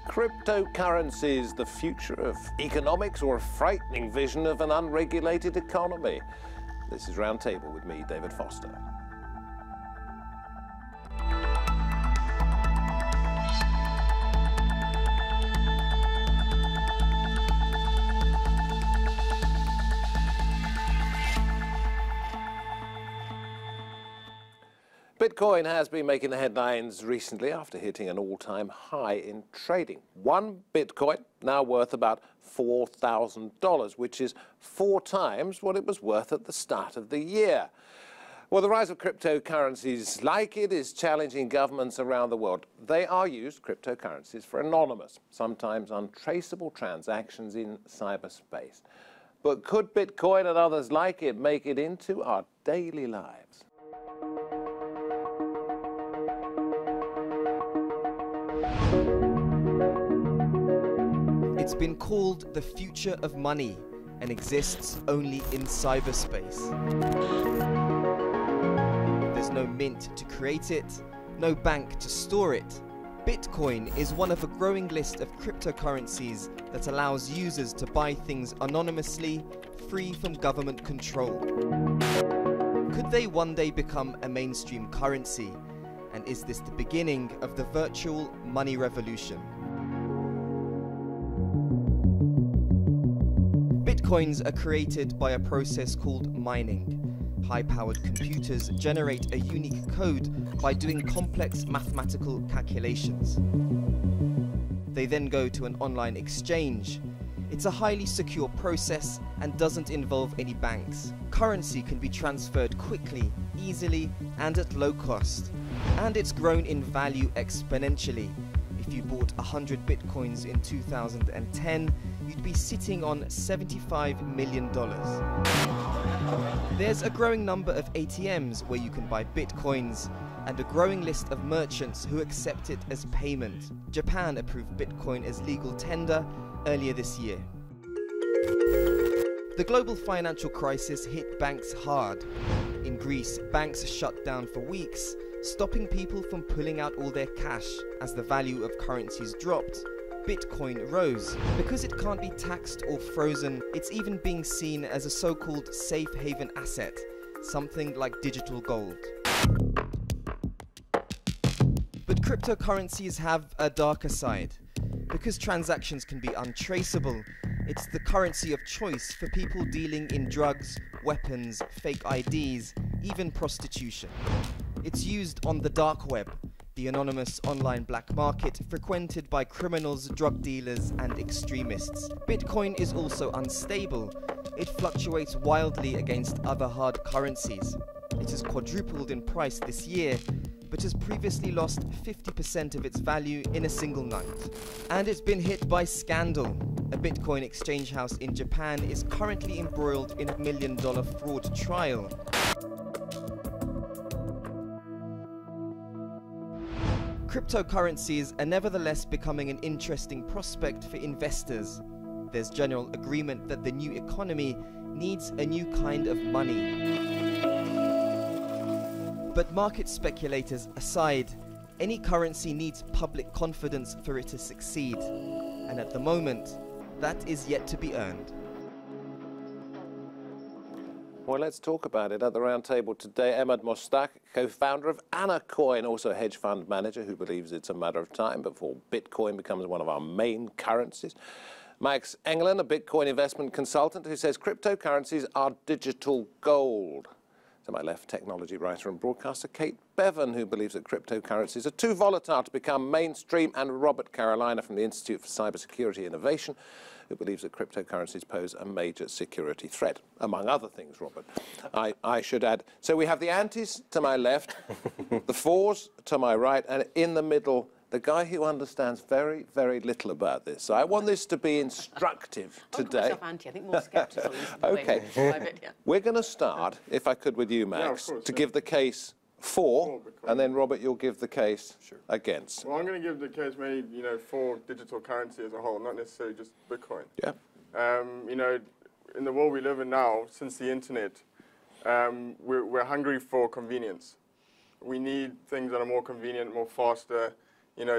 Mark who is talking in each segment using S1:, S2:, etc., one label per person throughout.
S1: Cryptocurrencies, the future of economics, or a frightening vision of an unregulated economy? This is Roundtable with me, David Foster. Bitcoin has been making the headlines recently after hitting an all-time high in trading. One Bitcoin now worth about $4,000, which is 4 times what it was worth at the start of the year. Well, the rise of cryptocurrencies like it is challenging governments around the world. They are used, cryptocurrencies, for anonymous, sometimes untraceable transactions in cyberspace. But could Bitcoin and others like it make it into our daily lives?
S2: It's been called the future of money and exists only in cyberspace. There's no mint to create it, no bank to store it. Bitcoin is one of a growing list of cryptocurrencies that allows users to buy things anonymously, free from government control. Could they one day become a mainstream currency? And is this the beginning of the virtual money revolution? Bitcoins are created by a process called mining. High-powered computers generate a unique code by doing complex mathematical calculations. They then go to an online exchange. It's a highly secure process and doesn't involve any banks. Currency can be transferred quickly, easily, and at low cost. And it's grown in value exponentially. If you bought 100 Bitcoins in 2010, you'd be sitting on $75 million. There's a growing number of ATMs where you can buy Bitcoins, and a growing list of merchants who accept it as payment. Japan approved Bitcoin as legal tender earlier this year. The global financial crisis hit banks hard. In Greece, banks shut down for weeks, stopping people from pulling out all their cash. As the value of currencies dropped, Bitcoin rose. Because it can't be taxed or frozen, it's even being seen as a so-called safe haven asset, something like digital gold. But cryptocurrencies have a darker side. Because transactions can be untraceable, it's the currency of choice for people dealing in drugs, weapons, fake IDs, even prostitution. It's used on the dark web, the anonymous online black market frequented by criminals, drug dealers, and extremists. Bitcoin is also unstable. It fluctuates wildly against other hard currencies. It has quadrupled in price this year, but has previously lost 50% of its value in a single night. And it's been hit by scandal. A Bitcoin exchange house in Japan is currently embroiled in a $1 million fraud trial. Cryptocurrencies are nevertheless becoming an interesting prospect for investors. There's general agreement that the new economy needs a new kind of money. But market speculators aside, any currency needs public confidence for it to succeed. And at the moment, that is yet to be earned.
S1: Well, let's talk about it. At the round table today, Ahmed Mostak, co-founder of Anacoin, also a hedge fund manager who believes it's a matter of time before Bitcoin becomes one of our main currencies. Max Engelen, a Bitcoin investment consultant who says cryptocurrencies are digital gold. To my left, technology writer and broadcaster Kate Bevan, who believes that cryptocurrencies are too volatile to become mainstream, and Robert Carolina from the Institute for Cybersecurity Innovation, who believes that cryptocurrencies pose a major security threat, among other things, Robert. I should add. So we have the antis to my left, the fours to my right, and in the middle, the guy who understands very, very little about this. So I want this to be instructive today.
S3: I anti. I think more sceptical is the way to describe it, yeah.
S1: We're going to start, if I could, with you, Max, to give the case for, and then, Robert, you'll give the case against.
S4: Well, I'm going to give the case maybe, for digital currency as a whole, not necessarily just Bitcoin.
S1: Yeah.
S4: In the world we live in now, since the internet, we're hungry for convenience. We need things that are more convenient, more faster,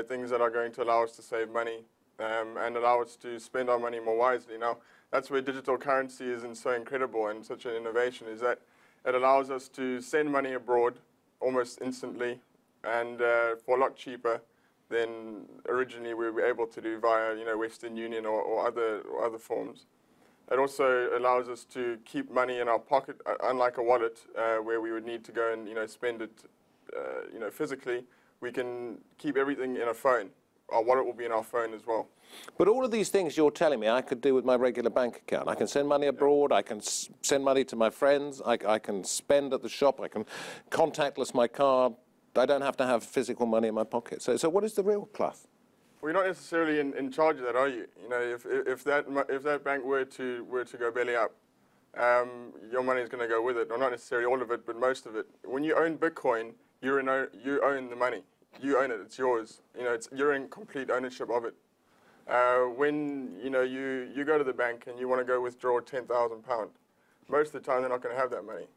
S4: things that are going to allow us to save money. and allow us to spend our money more wisely. Now, that's where digital currency is so incredible and such an innovation, is that it allows us to send money abroad almost instantly and for a lot cheaper than originally we were able to do via, Western Union or other forms. It also allows us to keep money in our pocket, unlike a wallet where we would need to go and spend it, physically. We can keep everything in a phone. Our wallet will be in our phone as well.
S1: But all of these things you're telling me I could do with my regular bank account. I can send money abroad, I can send money to my friends, I can spend at the shop, I can contactless my card. I don't have to have physical money in my pocket. So what is the real plus?
S4: Well, you're not necessarily in charge of that, are you? If that bank were to go belly up, your money is going to go with it. Or not necessarily all of it, but most of it. When you own Bitcoin, you own the money. You own it. It's yours. You're in complete ownership of it. When you go to the bank and you want to go withdraw £10,000, most of the time they're not going to have that money.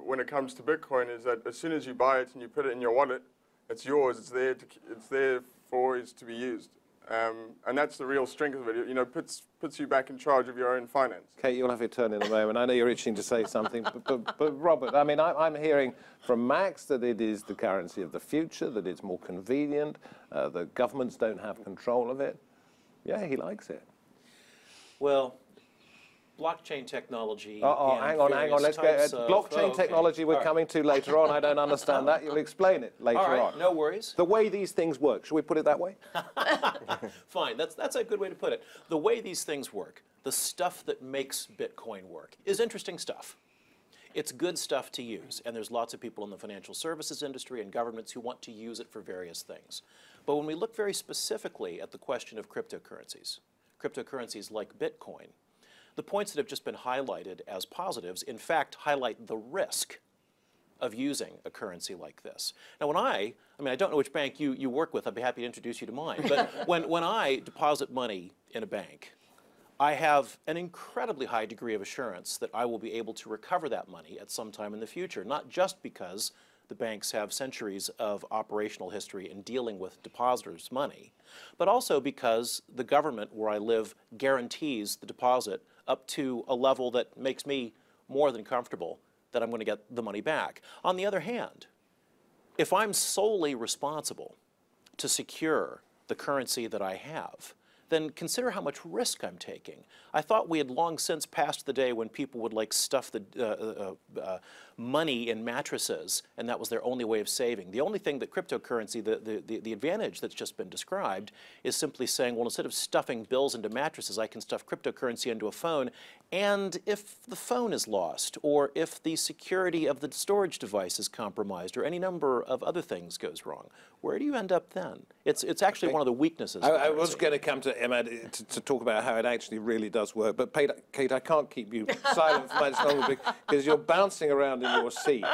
S4: When it comes to Bitcoin, is that as soon as you buy it and you put it in your wallet, it's yours. It's there for it to be used, and that's the real strength of it. Puts you back in charge of your own finance.
S1: Kate, you'll have your turn in a moment. I know you're itching to say something, but Robert, I mean, I'm hearing from Max that it is the currency of the future, that it's more convenient, the governments don't have control of it. Yeah, he likes it.
S5: Well, blockchain technology.
S1: Hang on. Let's go. Blockchain technology we're coming to later on. I don't understand that. You'll explain it later on.
S5: No worries.
S1: The way these things work, should we put it that way?
S5: Fine, that's a good way to put it. The way these things work, the stuff that makes Bitcoin work, is interesting stuff. It's good stuff to use, and there's lots of people in the financial services industry and governments who want to use it for various things. But when we look very specifically at the question of cryptocurrencies like Bitcoin, the points that have just been highlighted as positives, in fact, highlight the risk of using a currency like this. Now, when I don't know which bank you work with. I'd be happy to introduce you to mine. But when I deposit money in a bank, I have an incredibly high degree of assurance that I will be able to recover that money at some time in the future, not just because the banks have centuries of operational history in dealing with depositors' money, but also because the government where I live guarantees the deposit up to a level that makes me more than comfortable that I'm going to get the money back. On the other hand, if I'm solely responsible to secure the currency that I have, then consider how much risk I'm taking. I thought we had long since passed the day when people would stuff the money in mattresses, and that was their only way of saving. The only thing that cryptocurrency, the advantage that's just been described, is simply saying, well, instead of stuffing bills into mattresses, I can stuff cryptocurrency into a phone, and if the phone is lost, or if the security of the storage device is compromised, or any number of other things goes wrong, where do you end up then? It's actually one of the weaknesses.
S1: I was going to come to Emma to talk about how it actually really does work, but Kate, I can't keep you silent for much longer because you're bouncing around in your seat.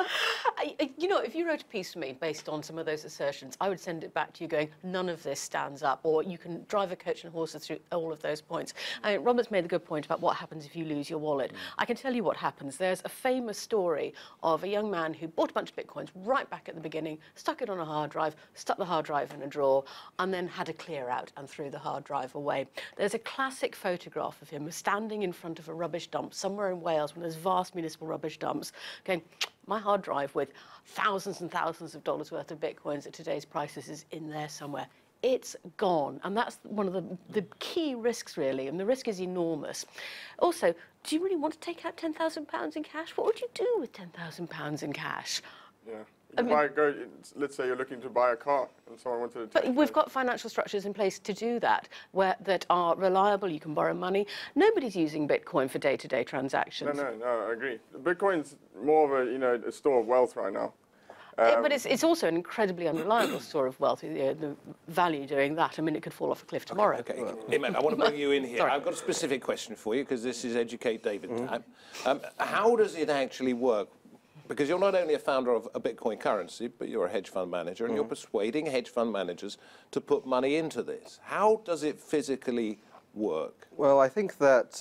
S3: If you wrote a piece for me based on some of those assertions, I would send it back to you going, none of this stands up, or you can drive a coach and horses through all of those points. Robert's made a good point about what happens if you lose your wallet. I can tell you what happens. There's a famous story of a young man who bought a bunch of Bitcoins right back at the beginning, stuck it on a hard drive, stuck the hard drive in a drawer, and then had a clear out and threw the hard drive away. There's a classic photograph of him standing in front of a rubbish dump somewhere in Wales, one of those vast municipal rubbish dumps, going, my hard drive with thousands and thousands of dollars worth of Bitcoins at today's prices is in there somewhere. It's gone. And that's one of the key risks, really. And the risk is enormous. Also, do you really want to take out £10,000 in cash? What would you do with £10,000 in cash?
S4: Yeah. Let's say you're looking to buy a car and someone wanted to take
S3: But we've got financial structures in place to do that, that are reliable, you can borrow money. Nobody's using Bitcoin for day-to-day transactions.
S4: No, I agree. Bitcoin's more of a store of wealth right now.
S3: But it's also an incredibly unreliable store of wealth. The value doing that, I mean, it could fall off a cliff tomorrow.
S1: Okay. Iman, I want to bring you in here. I've got a specific question for you because this is Educate David time. How does it actually work? Because you're not only a founder of a Bitcoin currency, but you're a hedge fund manager, and you're persuading hedge fund managers to put money into this. How does it physically work?
S6: Well, I think that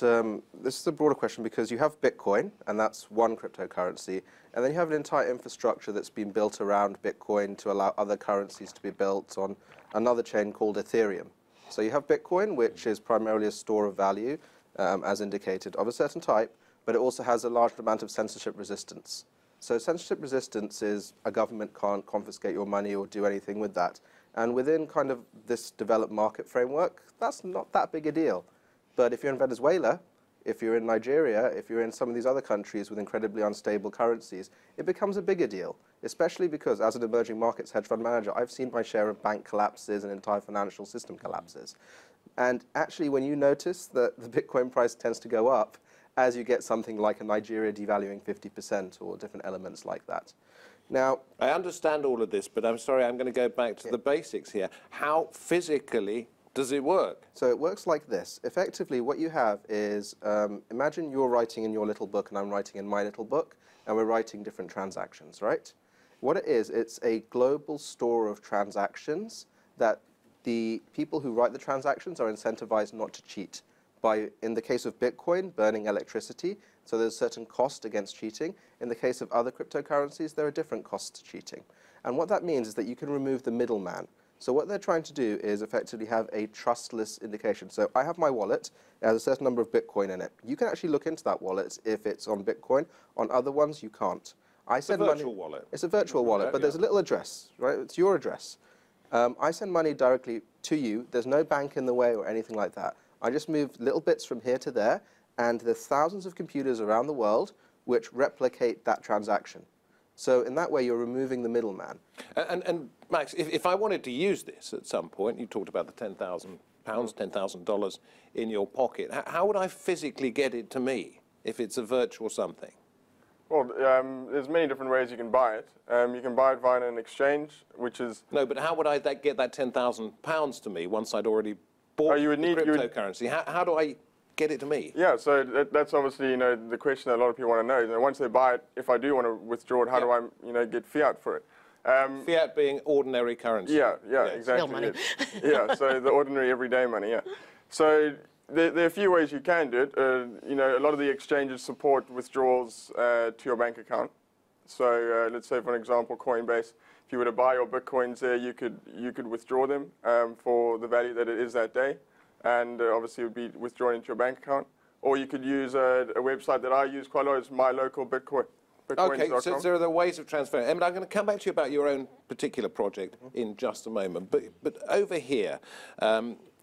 S6: this is a broader question because you have Bitcoin, and that's one cryptocurrency, and then you have an entire infrastructure that's been built around Bitcoin to allow other currencies to be built on another chain called Ethereum. So you have Bitcoin, which is primarily a store of value, as indicated, of a certain type, but it also has a large amount of censorship resistance. So censorship resistance is a government can't confiscate your money or do anything with that. And within kind of this developed market framework, that's not that big a deal. But if you're in Venezuela, if you're in Nigeria, if you're in some of these other countries with incredibly unstable currencies, it becomes a bigger deal, especially because as an emerging markets hedge fund manager, I've seen my share of bank collapses and entire financial system collapses. And actually, when you notice that the Bitcoin price tends to go up as you get something like a Nigeria devaluing 50% or different elements like that. Now,
S1: I understand all of this, but I'm sorry, I'm going to go back to the basics here. How physically does it work?
S6: So it works like this. Effectively, what you have is, imagine you're writing in your little book and I'm writing in my little book, and we're writing different transactions, right? What it is, it's a global store of transactions that the people who write the transactions are incentivized not to cheat by, in the case of Bitcoin, burning electricity. So there's a certain cost against cheating. In the case of other cryptocurrencies, there are different costs to cheating. And what that means is that you can remove the middleman. So what they're trying to do is effectively have a trustless indication. So I have my wallet, it has a certain number of Bitcoin in it. You can actually look into that wallet if it's on Bitcoin. On other ones, you can't.
S1: It's a virtual wallet.
S6: It's a virtual wallet, but there's a little address, right? It's your address. I send money directly to you. There's no bank in the way or anything like that. I just move little bits from here to there, and there's thousands of computers around the world which replicate that transaction. So in that way, you're removing the middleman.
S1: And Max, if I wanted to use this at some point, you talked about the £10,000, $10,000 in your pocket, how would I physically get it to me if it's a virtual something?
S4: Well, there's many different ways you can buy it. You can buy it via an exchange, which is...
S1: No, but how would I get that £10,000 to me once I'd already bought the cryptocurrency? How do I get it to me?
S4: Yeah, so that's obviously, the question that a lot of people want to know. Once they buy it, if I do want to withdraw it, how do I, get fiat for it?
S1: Fiat being ordinary currency.
S4: Yeah, exactly.
S3: Real money.
S4: Yeah, so the ordinary everyday money, yeah. So there are a few ways you can do it. A lot of the exchanges support withdrawals to your bank account. So let's say, for example, Coinbase, if you were to buy your Bitcoins there, you could withdraw them for the value that it is that day. And obviously it would be withdrawn into your bank account. Or you could use a website that I use quite a lot, it's My Local Bitcoin.
S1: Okay, so there are the ways of transferring. Emma, I'm going to come back to you about your own particular project in just a moment. But over here,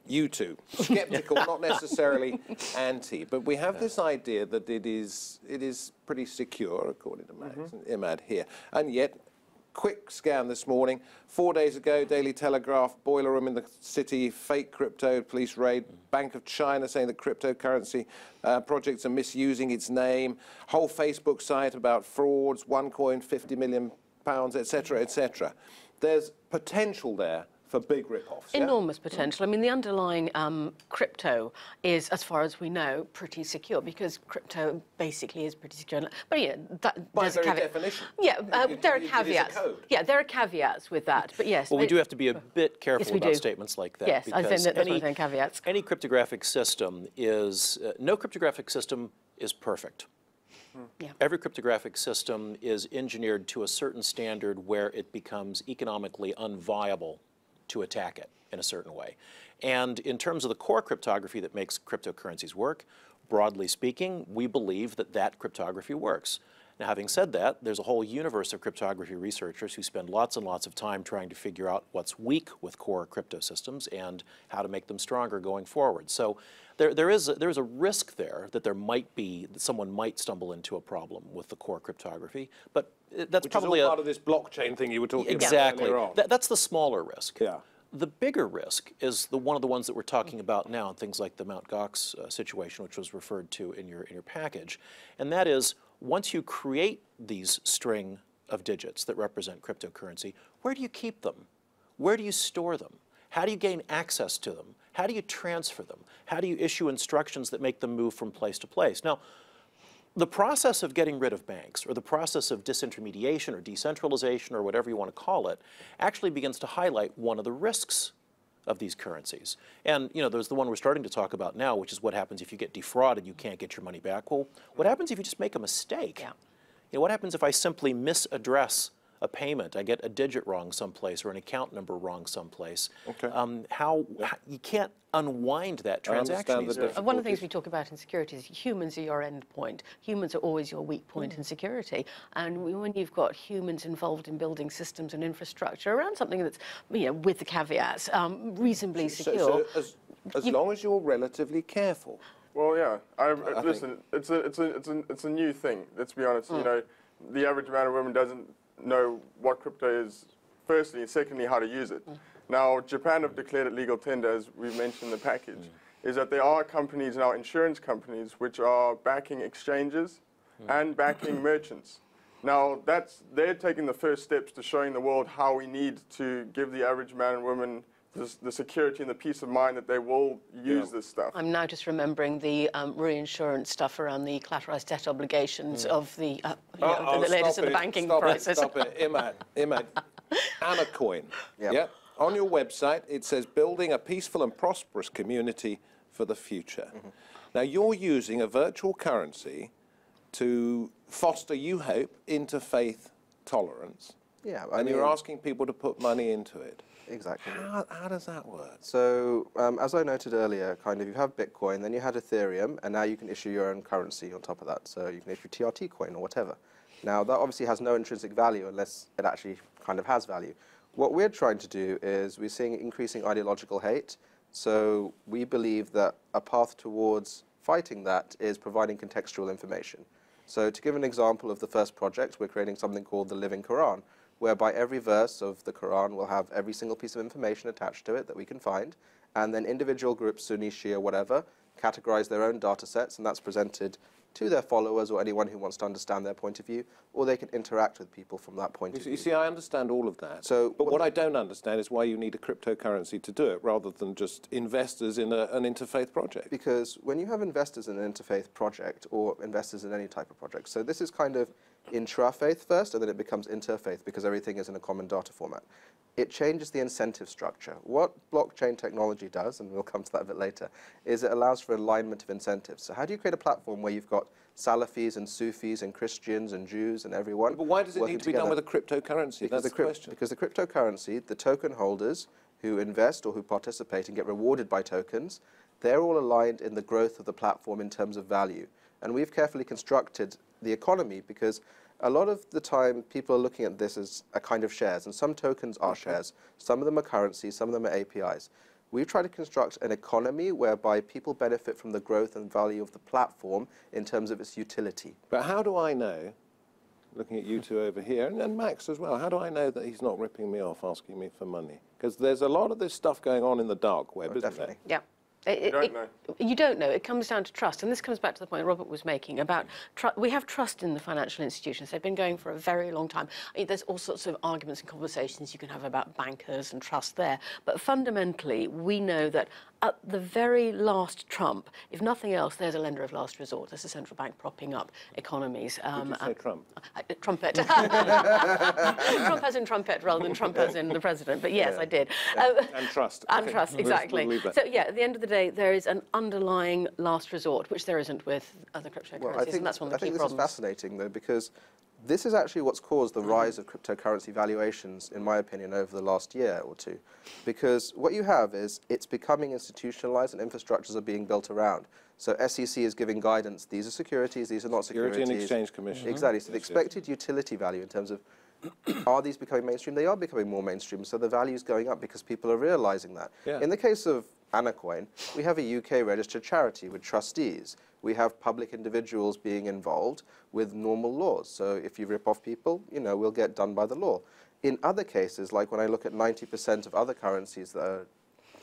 S1: you two, skeptical, not necessarily anti, but we have this idea that it is pretty secure, according to Max and Imad here, and yet. Quick scan this morning. 4 days ago, Daily Telegraph, boiler room in the city, fake crypto, police raid, Bank of China saying that cryptocurrency projects are misusing its name, whole Facebook site about frauds, OneCoin, £50 million, etc., etc. There's potential there for big rip-offs.
S3: Enormous potential. I mean, the underlying crypto is, as far as we know, pretty secure because crypto basically is pretty secure. But yeah,
S1: by
S3: there's a
S1: very
S3: caveat.
S1: definition.
S3: Yeah, there are caveats.
S1: It is a code.
S3: Yeah, there are caveats with that. But yes.
S5: Well, we do have to be a bit careful about statements like that.
S3: Yes, I think that's what I'm saying, caveats.
S5: Any cryptographic system is no cryptographic system is perfect.
S3: Yeah.
S5: Every cryptographic system is engineered to a certain standard where it becomes economically unviable to attack it in a certain way. And in terms of the core cryptography that makes cryptocurrencies work, broadly speaking, we believe that that cryptography works. Now, having said that, there's a whole universe of cryptography researchers who spend lots and lots of time trying to figure out what's weak with core crypto systems and how to make them stronger going forward. So there is a risk there that that someone might stumble into a problem with the core cryptography, but that's probably
S1: all part of this blockchain thing you were talking about earlier on.
S5: That's the smaller risk.
S1: Yeah.
S5: The bigger risk is one of the ones that we're talking about now, things like the Mt. Gox situation, which was referred to in your package, and that is once you create these string of digits that represent cryptocurrency, where do you keep them? Where do you store them? How do you gain access to them? How do you transfer them? How do you issue instructions that make them move from place to place? Now, the process of getting rid of banks, or the process of disintermediation or decentralization or whatever you want to call it, actually begins to highlight one of the risks of these currencies. And there's the one we're starting to talk about now, which is what happens if you get defrauded, you can't get your money back. Well, what happens if you just make a mistake?
S3: Yeah.
S5: What happens if I simply misaddress a payment, I get a digit wrong someplace or an account number wrong someplace.
S1: Okay.
S5: How you can't unwind that transaction
S1: understand the
S5: easily.
S3: One of the things we talk about in security is humans are your end point. Humans are always your weak point in security. And when you've got humans involved in building systems and infrastructure around something that's, with the caveats, reasonably secure.
S1: So as long as you're relatively careful.
S4: Well, yeah. Listen, it's a new thing. Let's be honest. You know, the average man or woman doesn't know what crypto is. Firstly, and secondly, how to use it. Now, Japan have declared it legal tender, as we mentioned in the package. Is that there are companies now, insurance companies, which are backing exchanges and backing merchants. Now, they're taking the first steps to showing the world how we need to give the average man and woman the security and the peace of mind that they will use this stuff.
S3: I'm now just remembering the reinsurance stuff around the collateralized debt obligations of the latest of the banking crisis.
S1: Stop it, Imad. Anacoin. Yeah. On your website, it says building a peaceful and prosperous community for the future. Now, you're using a virtual currency to foster, you hope, interfaith tolerance.
S6: Yeah,
S1: and you're asking people to put money into it.
S6: Exactly.
S1: How does that work?
S6: So, as I noted earlier, you have Bitcoin, then you had Ethereum, and now you can issue your own currency on top of that. So you can issue TRT coin or whatever. Now, that obviously has no intrinsic value unless it actually has value. What we're trying to do is we're seeing increasing ideological hate. So we believe that a path towards fighting that is providing contextual information. So to give an example of the first project, we're creating something called the Living Quran, whereby every verse of the Quran will have every single piece of information attached to it that we can find, and then individual groups, Sunni, Shia, whatever, categorize their own data sets, and that's presented to their followers or anyone who wants to understand their point of view, or they can interact with people from that point of view.
S1: You see, I understand all of that, but what I don't understand is why you need a cryptocurrency to do it, rather than just investors in an interfaith project.
S6: Because when you have investors in an interfaith project, or investors in any type of project, so this is kind of intra-faith first, and then it becomes interfaith because everything is in a common data format. It changes the incentive structure. What blockchain technology does, and we'll come to that a bit later, is it allows for alignment of incentives. So how do you create a platform where you've got Salafis and Sufis and Christians and Jews and everyone?
S1: But why does it need to be done with a cryptocurrency? That's the question.
S6: Because the cryptocurrency, the token holders who invest or who participate and get rewarded by tokens, they're all aligned in the growth of the platform in terms of value. And we've carefully constructed the economy because a lot of the time people are looking at this as a kind of shares, and some tokens are shares, some of them are currencies, some of them are APIs. We've tried to construct an economy whereby people benefit from the growth and value of the platform in terms of its utility.
S1: But how do I know, looking at you two over here, and Max as well, how do I know that he's not ripping me off, asking me for money? Because there's a lot of this stuff going on in the dark web, isn't there?
S3: Yeah.
S4: You don't know.
S3: You don't know. It comes down to trust. And this comes back to the point Robert was making about we have trust in the financial institutions. They've been going for a very long time. There's all sorts of arguments and conversations you can have about bankers and trust there. But fundamentally, we know that at the very last trump, if nothing else, there's a lender of last resort. There's a central bank propping up economies.
S1: Did you say Trump?
S3: Trumpet. Trump as in trumpet rather than Trump as in the president. But yes, I did.
S1: And trust.
S3: And
S1: Okay.
S3: trust, exactly.
S1: We'll leave that.
S3: So yeah, at the end of the day, there is an underlying last resort, which there isn't with other cryptocurrencies, and that's one of the key
S6: this
S3: problems.
S6: is fascinating, though, because this is actually what's caused the rise of cryptocurrency valuations, in my opinion, over the last year or two. Because what you have is it's becoming institutionalized and infrastructures are being built around. So SEC is giving guidance. These are securities, these are not securities.
S1: Security and Exchange Commission.
S6: Exactly. So the expected utility value in terms of are these becoming mainstream? They are becoming more mainstream, so the value is going up because people are realizing that.
S1: Yeah.
S6: In the case of Anacoin, we have a UK registered charity with trustees. We have public individuals being involved with normal laws. So if you rip off people, we'll get done by the law. In other cases, like when I look at 90% of other currencies that are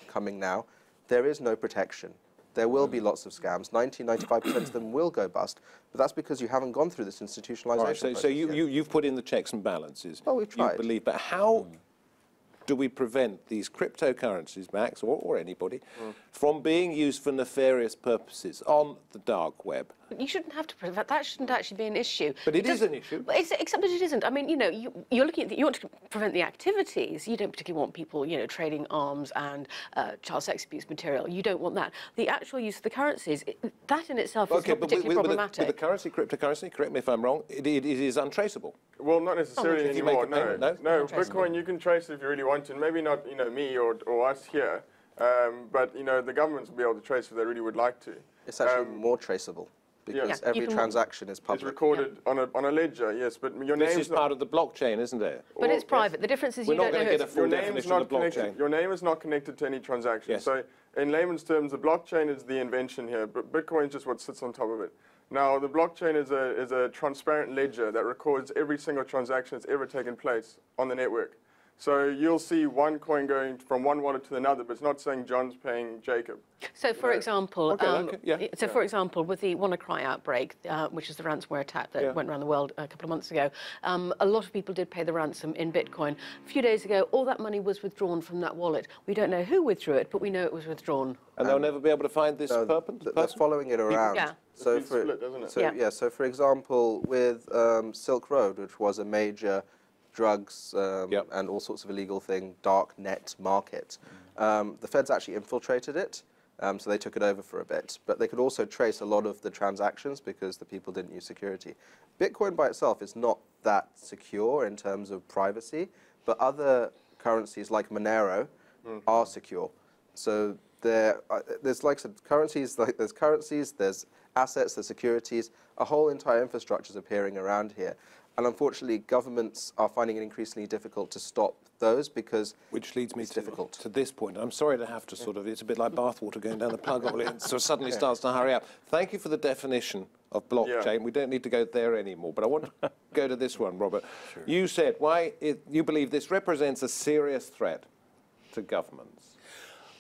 S6: coming now, there is no protection. There will be lots of scams. 95% of them will go bust. But that's because you haven't gone through this institutionalization
S1: Right, so you've put in the checks and balances.
S6: Well, we've tried.
S1: You believe, but how do we prevent these cryptocurrencies, Max, or anybody, from being used for nefarious purposes on the dark web?
S3: You shouldn't have to prove that. That shouldn't actually be an issue.
S1: But it is an issue.
S3: Except that it isn't. I mean, you know, you're looking at you want to prevent the activities. You don't particularly want people, you know, trading arms and child sex abuse material. You don't want that. The actual use of the currencies, that in itself is not particularly problematic.
S1: With the currency, cryptocurrency, correct me if I'm wrong, it is untraceable.
S4: Well, not necessarily
S1: If you make
S4: anymore.
S1: a payment, no?
S4: No, Bitcoin you can trace it if you really want to. And maybe not, you know, me or us here, but you know, the governments will be able to trace if they really would like to.
S6: It's actually more traceable because every transaction is public.
S4: It's recorded on a ledger, yes, but your name
S1: is part of the blockchain, isn't it?
S3: But it's private. The difference is you don't know who it's
S1: full definition of the blockchain.
S4: Your name is not connected to any transaction.
S1: Yes.
S4: So in layman's terms, the blockchain is the invention here, but Bitcoin is just what sits on top of it. Now, the blockchain is a transparent ledger that records every single transaction that's ever taken place on the network. So you'll see one coin going from one wallet to another, but it's not saying John's paying Jacob.
S3: So, for example,
S1: for
S3: example, with the WannaCry outbreak, which is the ransomware attack that went around the world a couple of months ago, a lot of people did pay the ransom in Bitcoin. A few days ago, all that money was withdrawn from that wallet. We don't know who withdrew it, but we know it was withdrawn.
S1: And they'll never be able to find this person?
S6: They're following it around.
S3: Yeah.
S6: So
S4: It's been split, doesn't it?
S6: So for example, with Silk Road, which was a major drugs and all sorts of illegal thing, dark net market, the feds actually infiltrated it, so they took it over for a bit. But they could also trace a lot of the transactions because the people didn't use security. Bitcoin by itself is not that secure in terms of privacy, but other currencies like Monero are secure. So there's like some currencies, there's assets, there's securities, a whole entire infrastructure is appearing around here. And unfortunately, governments are finding it increasingly difficult to stop those because
S1: which leads me
S6: it's difficult.
S1: to this point. I'm sorry to have to sort of, it's a bit like bathwater going down the plug hole. It sort of suddenly starts to hurry up. Thank you for the definition of blockchain.
S4: Yeah.
S1: We don't need to go there anymore. But I want to go to this one, Robert. Sure. You said you believe this represents a serious threat to governments.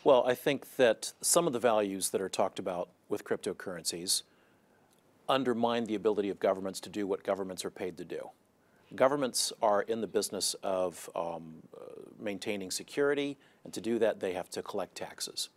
S5: Well, I think that some of the values that are talked about with cryptocurrencies undermine the ability of governments to do what governments are paid to do. Governments are in the business of maintaining security, and to do that they have to collect taxes.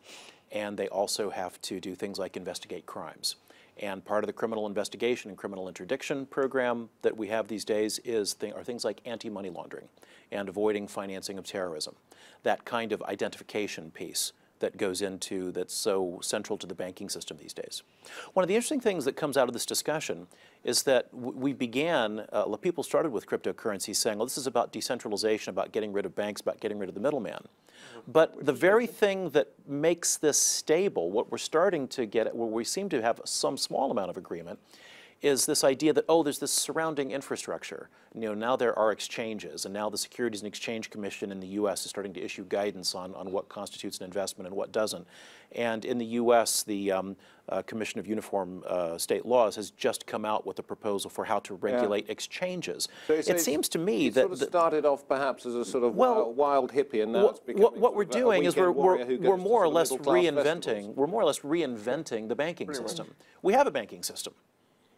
S5: And they also have to do things like investigate crimes. And part of the criminal investigation and criminal interdiction program that we have these days are things like anti-money laundering and avoiding financing of terrorism. That kind of identification piece that goes into, that's so central to the banking system these days. One of the interesting things that comes out of this discussion is that we began, people started with cryptocurrencies saying, well, this is about decentralization, about getting rid of banks, about getting rid of the middleman. But the very thing that makes this stable, what we're starting to get at, where we seem to have some small amount of agreement, is this idea that, oh, there's this surrounding infrastructure. You know, now there are exchanges, and now the Securities and Exchange Commission in the U.S. is starting to issue guidance on what constitutes an investment and what doesn't. And in the U.S., the Commission of Uniform State Laws has just come out with a proposal for how to regulate exchanges. So it seems to me that
S1: sort of started off perhaps as a sort of wild hippie, and now it's becoming
S5: what we're doing is we're more or less reinventing. We're more or less reinventing the banking system. We have a banking system.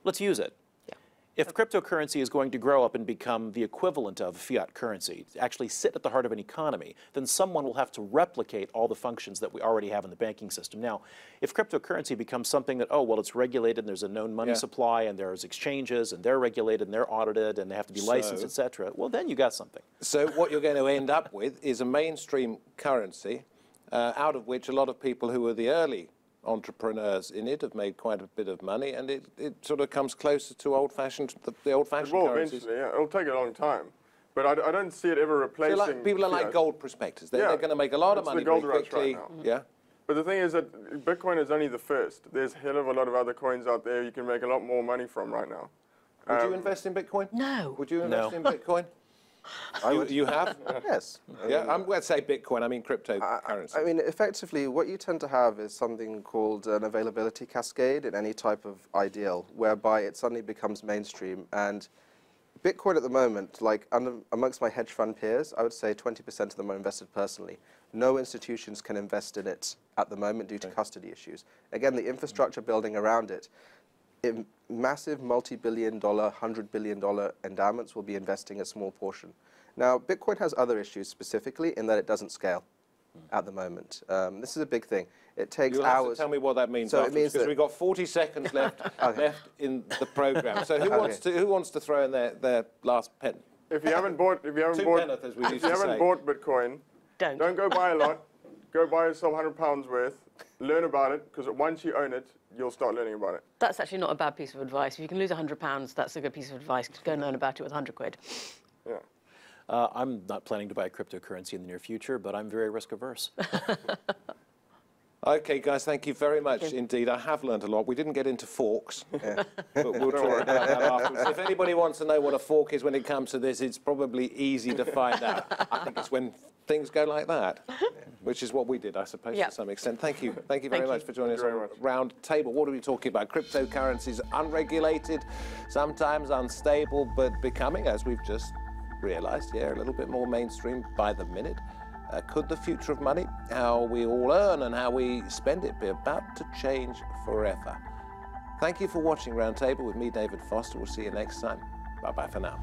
S5: Let's use it. Yeah. If cryptocurrency is going to grow up and become the equivalent of fiat currency, actually sit at the heart of an economy, then someone will have to replicate all the functions that we already have in the banking system. Now, if cryptocurrency becomes something that, oh, well, it's regulated and there's a known money supply and there's exchanges and they're regulated and they're audited and they have to be licensed, et cetera, well, then you got something.
S1: So what you're going to end up with is a mainstream currency out of which a lot of people who were the early entrepreneurs in it have made quite a bit of money, and it sort of comes closer to the old-fashioned currencies.
S4: Eventually, yeah. It'll take a long time. But I don't see it ever replacing...
S1: So people are like gold prospectors. They're going to make a lot of money very quickly.
S4: Right now. But the thing is that Bitcoin is only the first. There's a hell of a lot of other coins out there you can make a lot more money from right now.
S1: Would you invest in Bitcoin?
S3: No.
S1: Would you invest in Bitcoin? You have?
S6: Yes.
S1: Yeah, I'm going to say Bitcoin, I mean cryptocurrency.
S6: I mean, effectively, what you tend to have is something called an availability cascade in any type of ideal, whereby it suddenly becomes mainstream. And Bitcoin at the moment, like amongst my hedge fund peers, I would say 20% of them are invested personally. No institutions can invest in it at the moment due to custody issues. Again, the infrastructure building around it, massive multi-billion-dollar, $100 billion endowments will be investing a small portion. Now, Bitcoin has other issues specifically in that it doesn't scale. at the moment. This is a big thing. It takes
S1: You'll have
S6: hours.
S1: to tell me what that means
S6: So it
S1: afterwards,
S6: means
S1: because
S6: that-
S1: we've got 40 seconds left in the program. So who wants to throw in their last pen?
S4: If you haven't bought
S1: penneth, as we used to say.
S4: Bitcoin, don't go buy a lot. Go buy yourself £100 worth. Learn about it, because once you own it, you'll start learning about it.
S3: That's actually not a bad piece of advice. If you can lose £100, that's a good piece of advice. Go and learn about it with 100 quid.
S4: Yeah.
S5: I'm not planning to buy a cryptocurrency in the near future, but I'm very risk averse.
S1: Okay, guys, thank you very much indeed. I have learned a lot. We didn't get into forks, but we'll talk about that afterwards. If anybody wants to know what a fork is when it comes to this, it's probably easy to find out. I think it's when things go like that, which is what we did, I suppose, to some extent. Thank you. Thank you very much for joining us on Roundtable. What are we talking about? Cryptocurrencies, unregulated, sometimes unstable, but becoming, as we've just realised, a little bit more mainstream by the minute. Could the future of money, how we all earn and how we spend it, be about to change forever? Thank you for watching Roundtable with me, David Foster. We'll see you next time. Bye-bye for now.